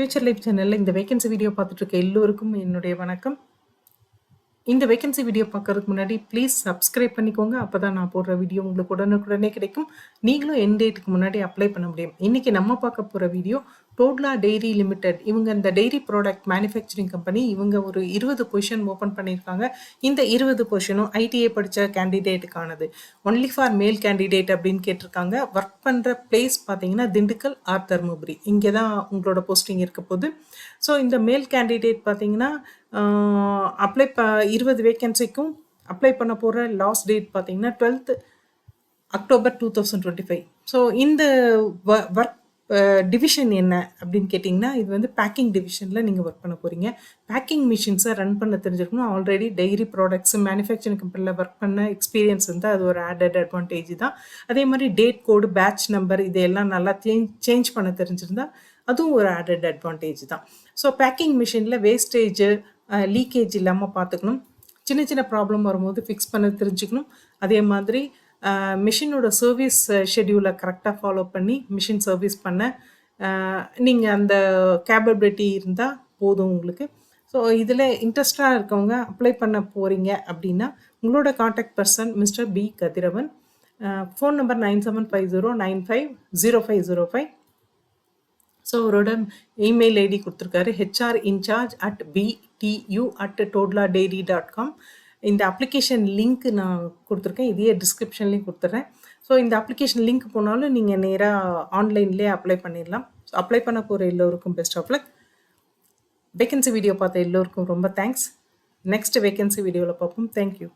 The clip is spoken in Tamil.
ஃபியூச்சர் லைஃப் சேனல்ல இந்த வேகன்சி வீடியோ பார்த்துட்டு இருக்க எல்லோருக்கும் என்னுடைய வணக்கம். இந்த வேகன்சி வீடியோ பார்க்கறதுக்கு முன்னாடி ப்ளீஸ் சப்ஸ்கிரைப் பண்ணிக்கோங்க. அப்பதான் நான் போடுற வீடியோ உங்களுக்கு உடனுக்குடனே கிடைக்கும். நீங்களும் எண்ட் டேட்டுக்கு முன்னாடி அப்ளை பண்ண முடியும். இன்னைக்கு நம்ம பார்க்க போற வீடியோ டோட்லா டெய்ரி லிமிடெட். இவங்க இந்த டெய்ரி ப்ராடக்ட் மேனுஃபேக்சரிங் கம்பெனி. இவங்க ஒரு 20 பொசிஷன் ஓப்பன் பண்ணியிருக்காங்க. இந்த 20 பொசிஷனும் ஐடிஐ படித்த கேண்டிடேட்டுக்கானது. ஒன்லி ஃபார் மேல் கேண்டிடேட் அப்படின்னு கேட்டிருக்காங்க. ஒர்க் பண்ணுற பிளேஸ் பார்த்தீங்கன்னா திண்டுக்கல் ஆர் தருமபுரி. இங்கே தான் உங்களோட போஸ்டிங் இருக்க போகுது. ஸோ இந்த மேல் கேண்டிடேட் பார்த்தீங்கன்னா அப்ளை 20 வேகன்சிக்கும் அப்ளை பண்ண போகிற லாஸ்ட் டேட் பார்த்தீங்கன்னா 12th அக்டோபர் 2025. ஸோ இந்த ஒர்க் டிவிஷன் என்ன அப்படின்னு கேட்டிங்கன்னா, இது வந்து பேக்கிங் டிவிஷனில் நீங்கள் ஒர்க் பண்ண போகிறீங்க. பேக்கிங் மிஷின்ஸை ரன் பண்ண தெரிஞ்சிருக்கணும். ஆல்ரெடி டெய்ரி ப்ராடக்ட்ஸ் மேனுஃபேக்சரிங் கம்பெனியில் ஒர்க் பண்ண எக்ஸ்பீரியன்ஸ் இருந்தால் அது ஒரு ஆடட் அட்வான்டேஜ் தான். அதே மாதிரி டேட் கோடு, பேட்ச் நம்பர் இதையெல்லாம் நல்லா சேஞ்ச் பண்ண தெரிஞ்சிருந்தா அதுவும் ஒரு ஆடட் அட்வான்டேஜ் தான். ஸோ பேக்கிங் மிஷினில் வேஸ்டேஜ், லீக்கேஜ் இல்லாமல் பார்த்துக்கணும். சின்ன சின்ன ப்ராப்ளம் வரும்போது ஃபிக்ஸ் பண்ண தெரிஞ்சுக்கணும். அதே மாதிரி மிஷினோட சர்வீஸ் ஷெட்யூலை கரெக்டாக ஃபாலோ பண்ணி மிஷின் சர்வீஸ் பண்ண நீங்கள் அந்த கேப்பபிலிட்டி இருந்தால் போதும் உங்களுக்கு. ஸோ இதில் இன்ட்ரெஸ்டாக இருக்கவங்க அப்ளை பண்ண போகிறீங்க அப்படின்னா உங்களோட contact person mister P Kathiravan. Phone number 9750950505. So அவரோட இமெயில் ஐடி கொடுத்துருக்காரு, hrincharge@btu@todladairy.com. இந்த அப்ளிகேஷன் லிங்க் நான் கொடுத்துருக்கேன். இதையே டிஸ்கிரிப்ஷன்லேயும் கொடுத்துட்றேன். ஸோ இந்த அப்ளிகேஷன் லிங்க் போனாலும் நீங்கள் நேராக ஆன்லைன்லேயே அப்ளை பண்ணிடலாம். ஸோ அப்ளை பண்ண போகிற எல்லோருக்கும் best of luck. Vacancy video பார்த்த எல்லோருக்கும் ரொம்ப தேங்க்ஸ். நெக்ஸ்ட் வேகன்சி வீடியோவில் பார்ப்போம். தேங்க்யூ.